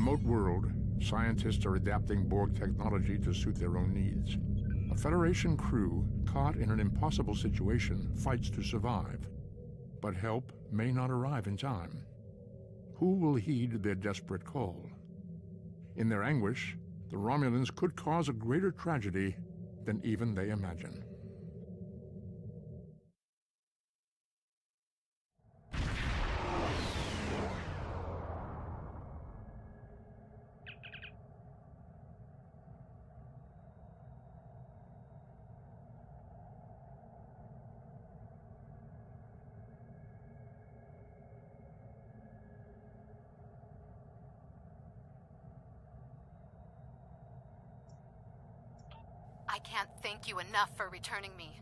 remote world, scientists are adapting Borg technology to suit their own needs. A Federation crew, caught in an impossible situation, fights to survive. But help may not arrive in time. Who will heed their desperate call? In their anguish, the Romulans could cause a greater tragedy than even they imagine. I can't thank you enough for returning me.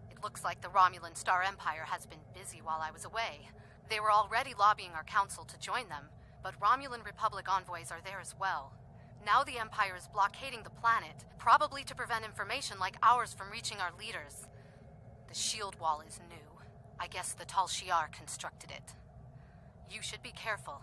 It looks like the Romulan Star Empire has been busy while I was away. They were already lobbying our council to join them, but Romulan Republic envoys are there as well. Now the Empire is blockading the planet, probably to prevent information like ours from reaching our leaders. The shield wall is new. I guess the Tal Shiar constructed it. You should be careful.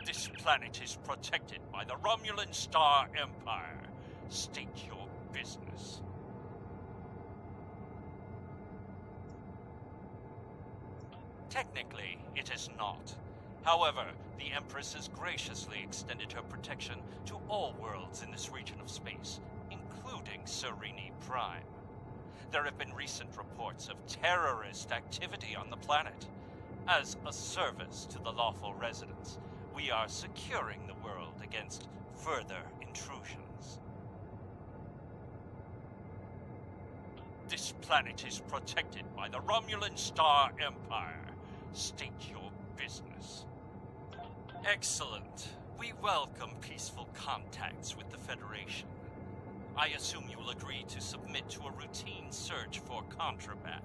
This planet is protected by the Romulan Star Empire. State your business. Technically, it is not. However, the Empress has graciously extended her protection to all worlds in this region of space, including Cirini Prime. There have been recent reports of terrorist activity on the planet. As a service to the lawful residents, we are securing the world against further intrusions. This planet is protected by the Romulan Star Empire. State your business. Excellent. We welcome peaceful contacts with the Federation. I assume you will agree to submit to a routine search for contraband.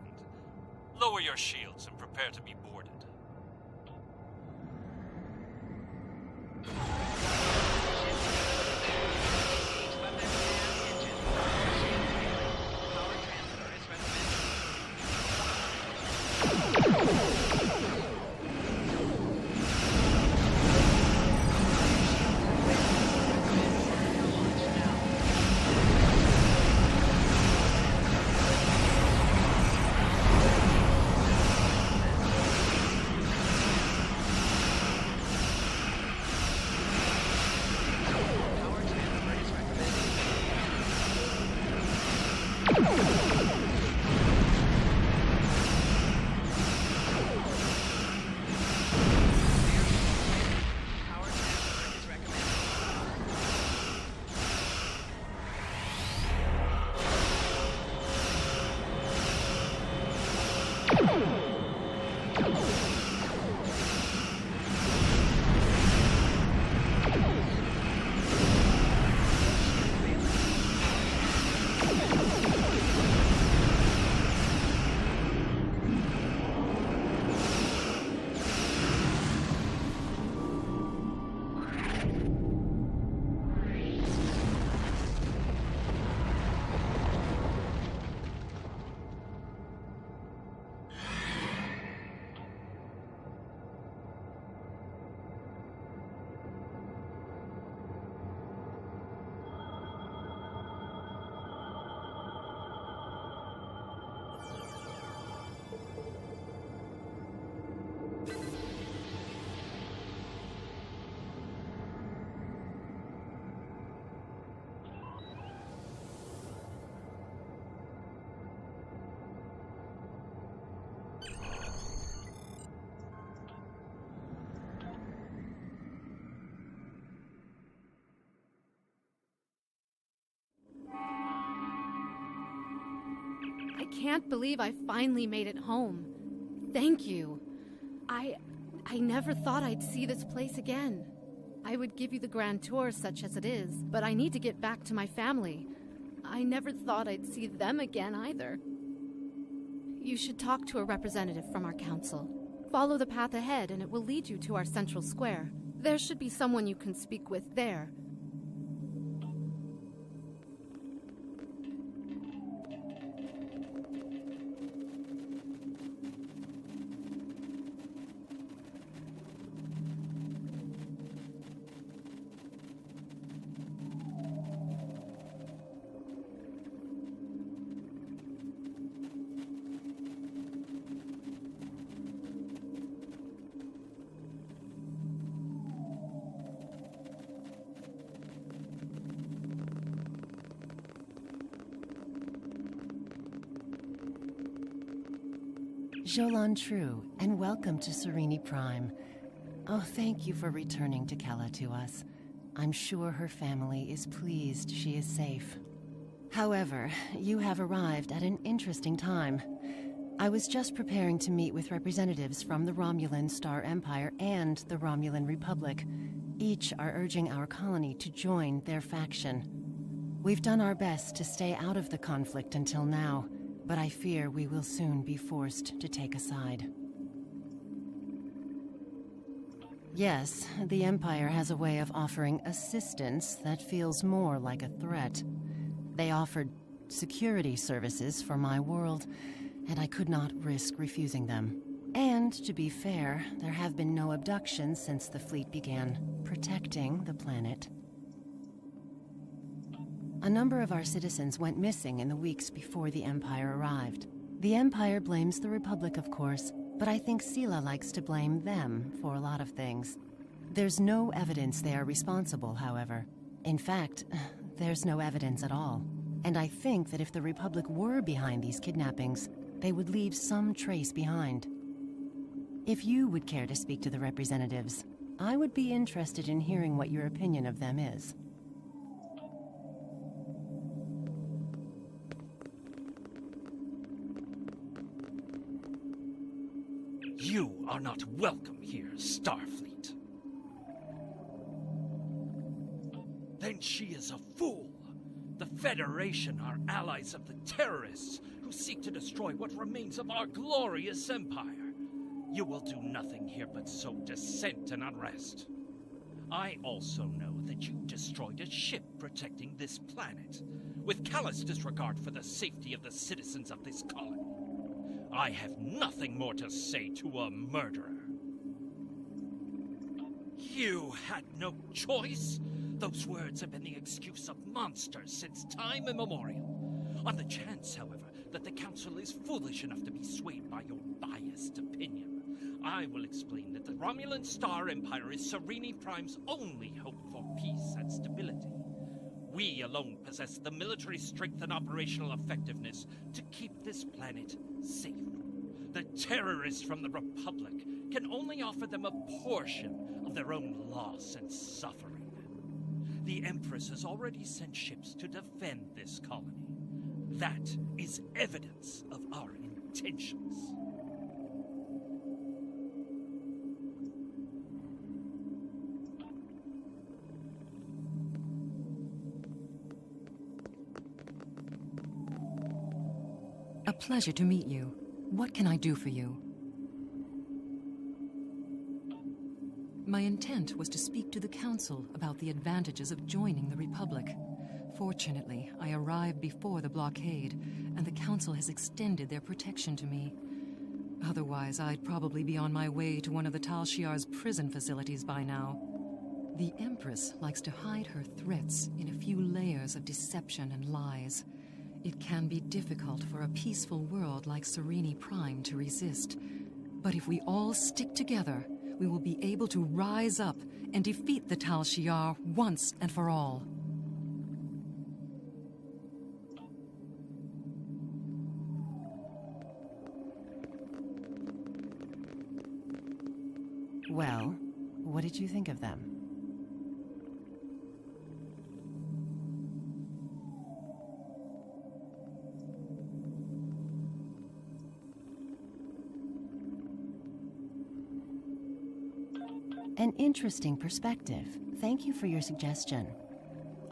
Lower your shields and prepare to be boarded. can't believe I finally made it home. Thank you. I never thought I'd see this place again. I would give you the grand tour such as it is, but I need to get back to my family. I never thought I'd see them again either. You should talk to a representative from our council. Follow the path ahead and it will lead you to our central square. There should be someone you can speak with there. Jolan True, and welcome to Cirini Prime. Oh, thank you for returning to Kella to us. I'm sure her family is pleased she is safe. However, you have arrived at an interesting time. I was just preparing to meet with representatives from the Romulan Star Empire and the Romulan Republic. Each are urging our colony to join their faction. We've done our best to stay out of the conflict until now, but I fear we will soon be forced to take a side. Yes, the Empire has a way of offering assistance that feels more like a threat. They offered security services for my world, and I could not risk refusing them. And, to be fair, there have been no abductions since the fleet began protecting the planet. A number of our citizens went missing in the weeks before the Empire arrived. The Empire blames the Republic, of course, but I think Sela likes to blame them for a lot of things. There's no evidence they are responsible, however. In fact, there's no evidence at all. And I think that if the Republic were behind these kidnappings, they would leave some trace behind. If you would care to speak to the representatives, I would be interested in hearing what your opinion of them is. You are not welcome here, Starfleet. Then she is a fool. The Federation are allies of the terrorists who seek to destroy what remains of our glorious empire. You will do nothing here but sow dissent and unrest. I also know that you destroyed a ship protecting this planet, with callous disregard for the safety of the citizens of this colony. I have nothing more to say to a murderer. You had no choice? Those words have been the excuse of monsters since time immemorial. On the chance, however, that the Council is foolish enough to be swayed by your biased opinion, I will explain that the Romulan Star Empire is Cirini Prime's only hope for peace and stability. We alone possess the military strength and operational effectiveness to keep this planet safe. The terrorists from the Republic can only offer them a portion of their own loss and suffering. The Empress has already sent ships to defend this colony. That is evidence of our intentions. A pleasure to meet you. What can I do for you? My intent was to speak to the Council about the advantages of joining the Republic. Fortunately, I arrived before the blockade, and the Council has extended their protection to me. Otherwise, I'd probably be on my way to one of the Tal Shiar's prison facilities by now. The Empress likes to hide her threats in a few layers of deception and lies. It can be difficult for a peaceful world like Cirini Prime to resist. But if we all stick together, we will be able to rise up and defeat the Tal Shiar once and for all. Well, what did you think of them? An interesting perspective. Thank you for your suggestion.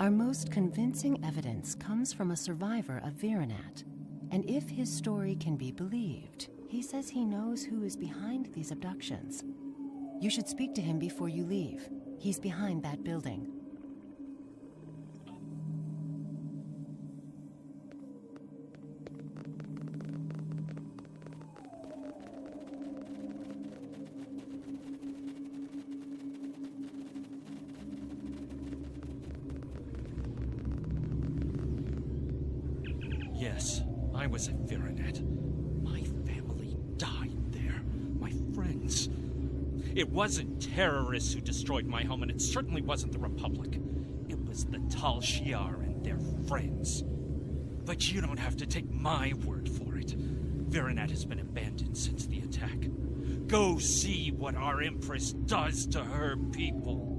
Our most convincing evidence comes from a survivor of Virenat. And if his story can be believed, he says he knows who is behind these abductions. You should speak to him before you leave. He's behind that building. Yes, I was at Virenat. My family died there. My friends. It wasn't terrorists who destroyed my home, and it certainly wasn't the Republic. It was the Tal Shiar and their friends. But you don't have to take my word for it. Virenat has been abandoned since the attack. Go see what our Empress does to her people.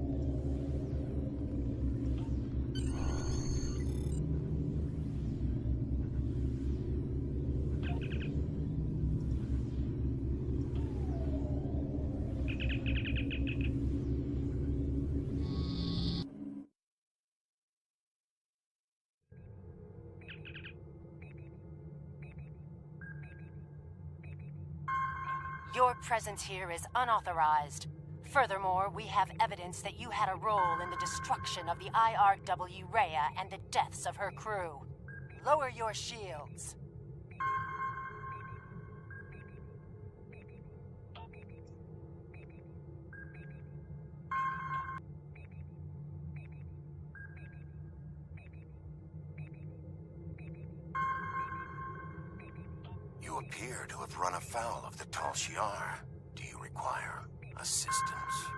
Your presence here is unauthorized. Furthermore, we have evidence that you had a role in the destruction of the IRW Rhea and the deaths of her crew. Lower your shields. You appear to have run afoul of the Tal Shiar. Do you require assistance?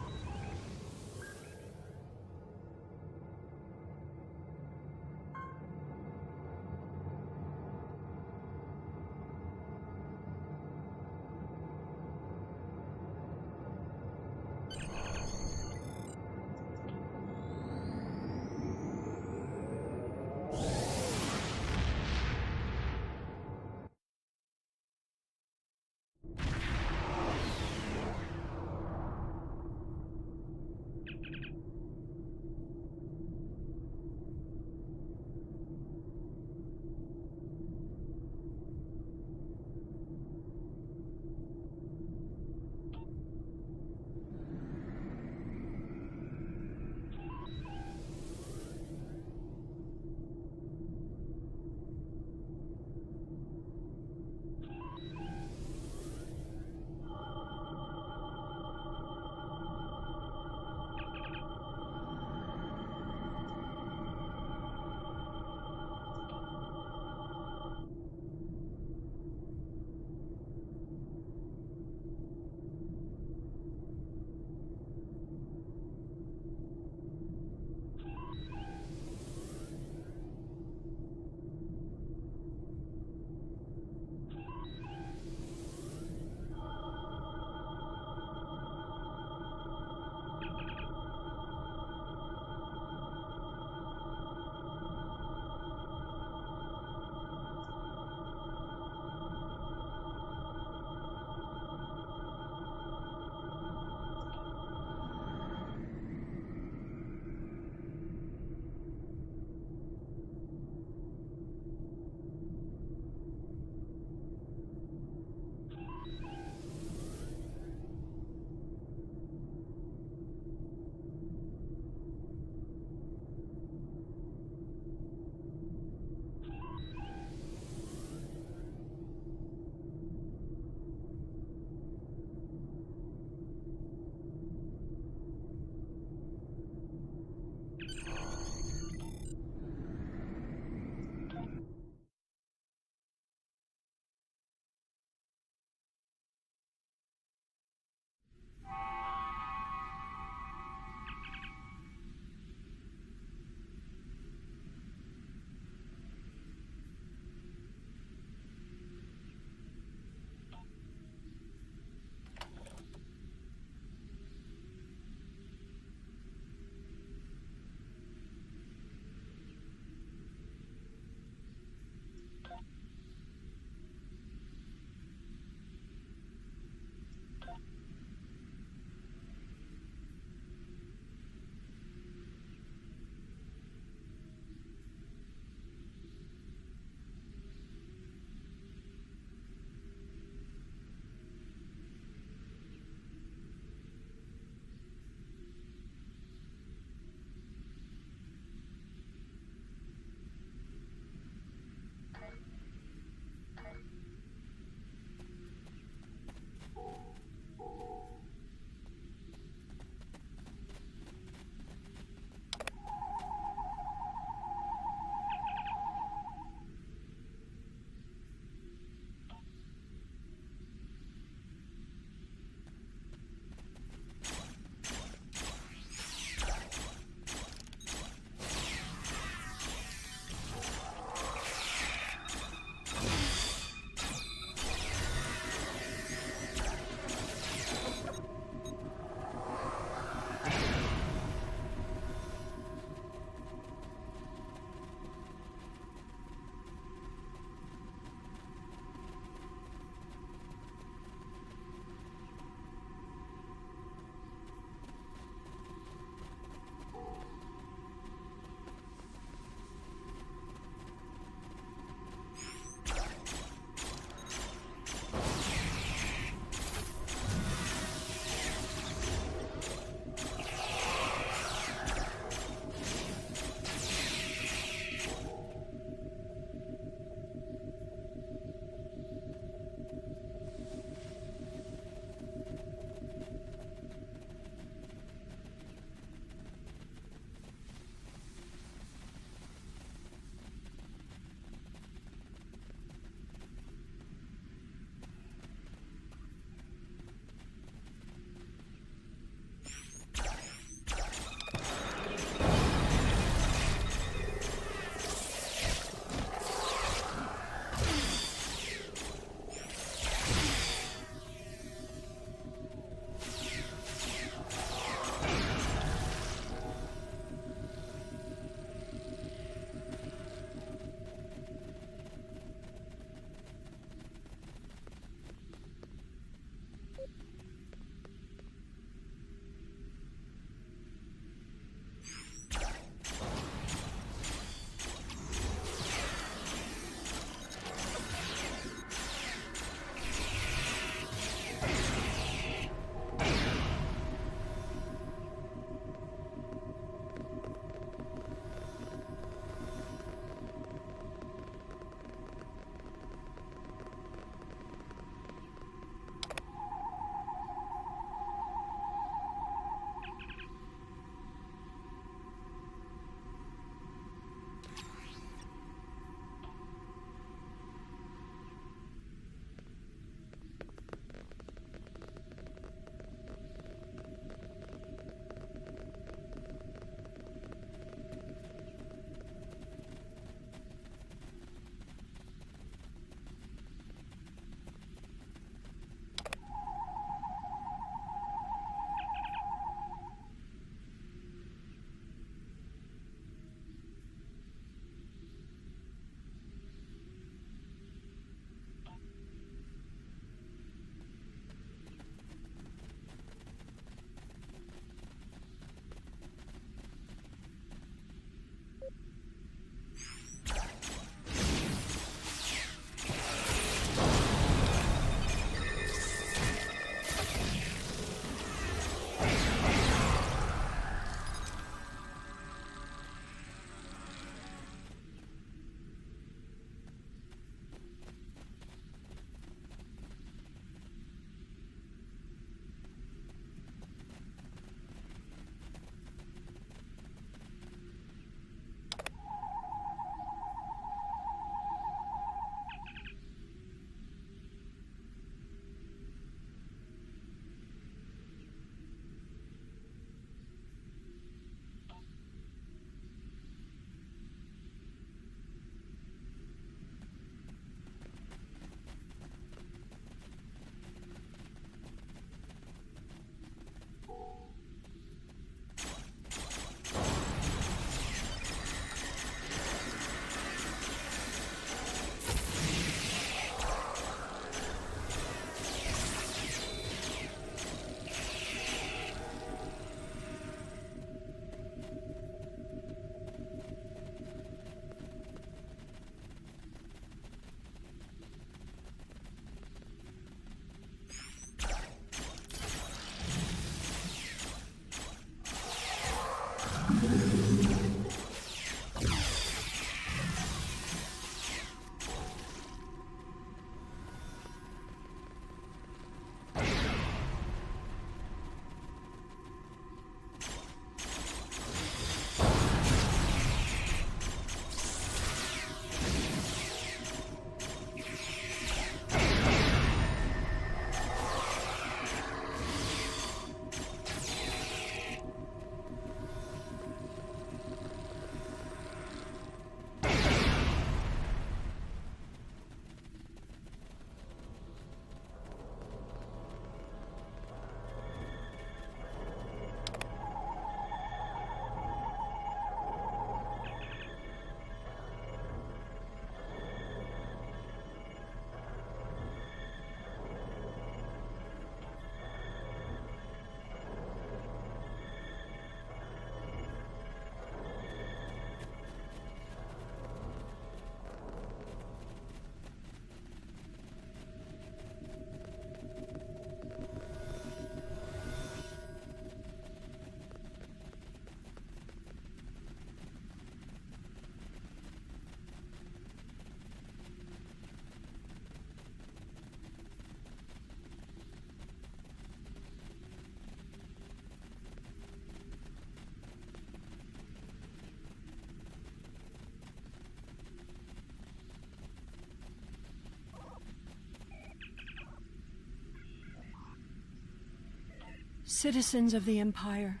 Citizens of the Empire,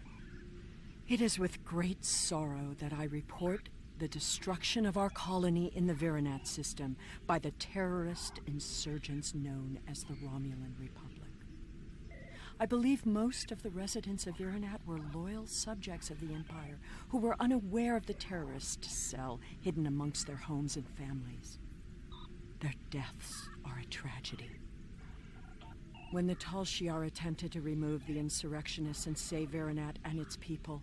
it is with great sorrow that I report the destruction of our colony in the Virinat system by the terrorist insurgents known as the Romulan Republic. I believe most of the residents of Virinat were loyal subjects of the Empire who were unaware of the terrorist cell hidden amongst their homes and families. Their deaths are a tragedy. When the Tal Shiar attempted to remove the insurrectionists and save Virinat and its people,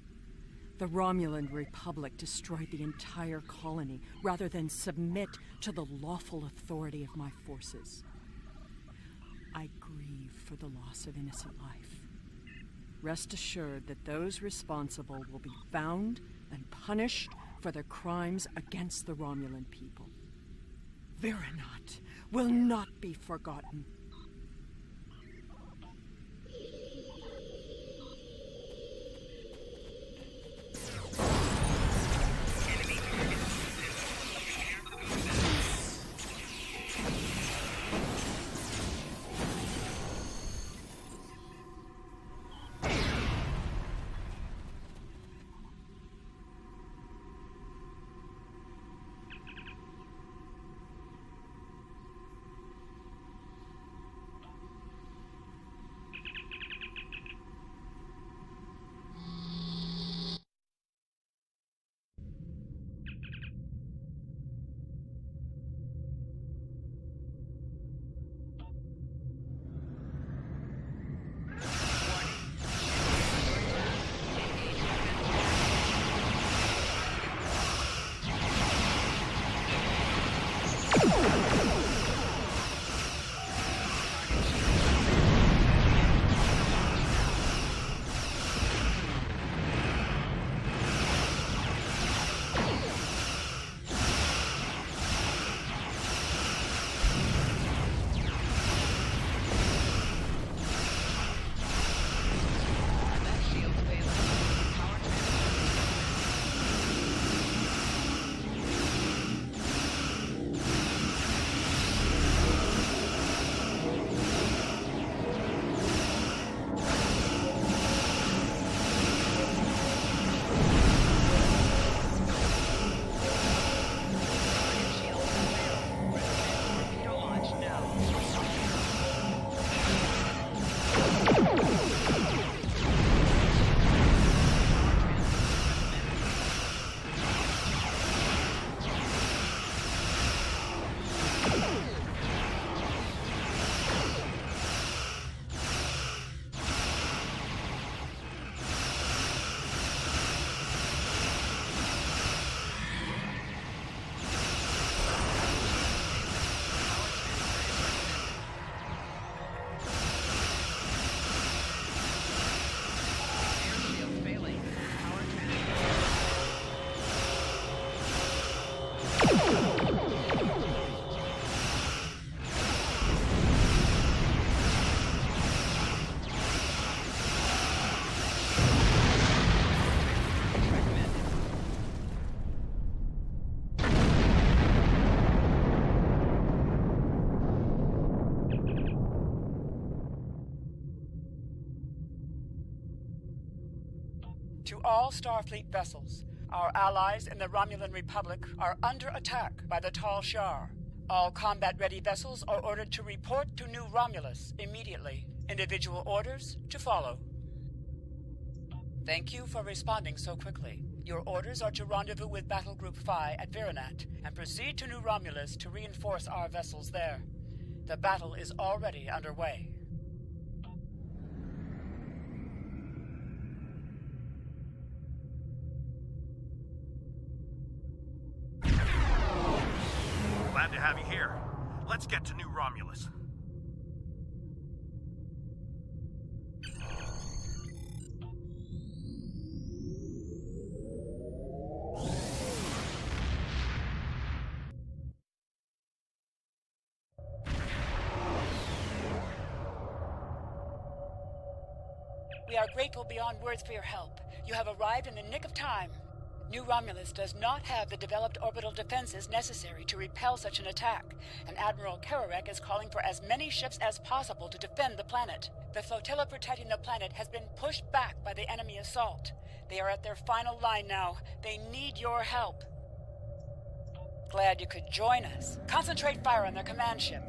the Romulan Republic destroyed the entire colony rather than submit to the lawful authority of my forces. I grieve for the loss of innocent life. Rest assured that those responsible will be found and punished for their crimes against the Romulan people. Virinat will not be forgotten. To all Starfleet vessels, our allies in the Romulan Republic are under attack by the Tal Shiar. All combat-ready vessels are ordered to report to New Romulus immediately. Individual orders to follow. Thank you for responding so quickly. Your orders are to rendezvous with Battle Group Phi at Virinat and proceed to New Romulus to reinforce our vessels there. The battle is already underway. Glad to have you here. Let's get to New Romulus. We are grateful beyond words for your help. You have arrived in the nick of time. New Romulus does not have the developed orbital defenses necessary to repel such an attack, and Admiral Kerarek is calling for as many ships as possible to defend the planet. The flotilla protecting the planet has been pushed back by the enemy assault. They are at their final line now. They need your help. Glad you could join us. Concentrate fire on their command ship.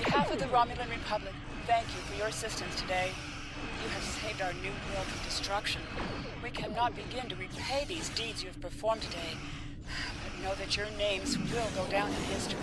behalf of the Romulan Republic, thank you for your assistance today. You have saved our new world from destruction. We cannot begin to repay these deeds you have performed today, but know that your names will go down in history.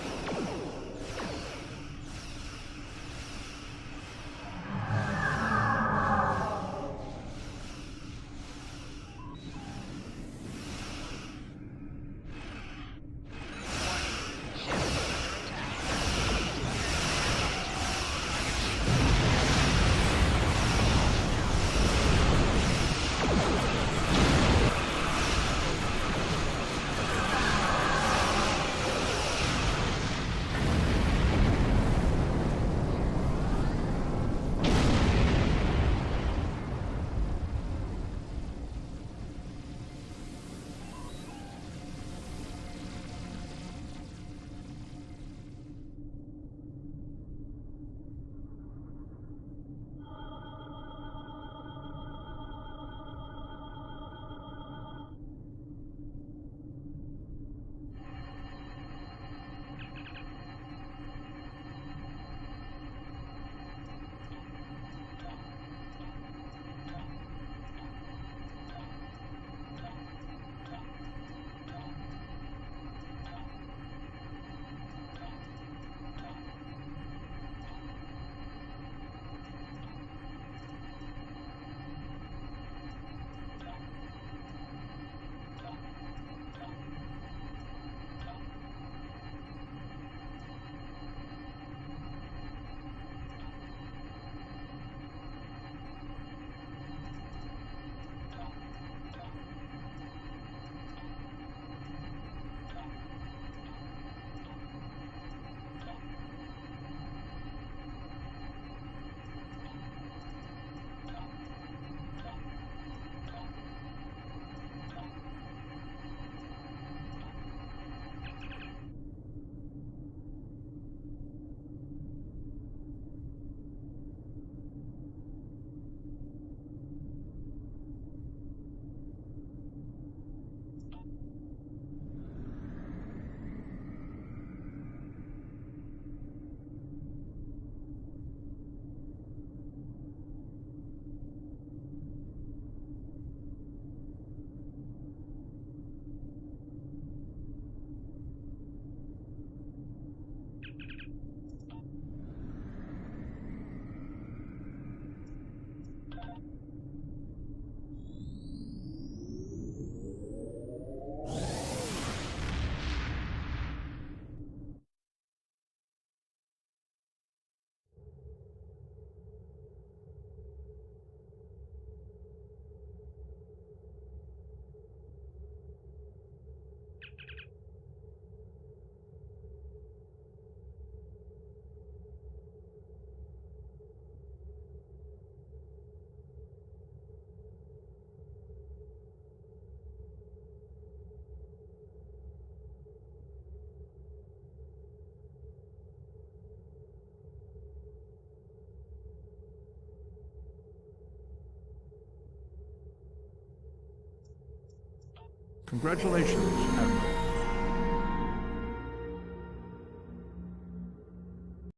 Congratulations, Admiral.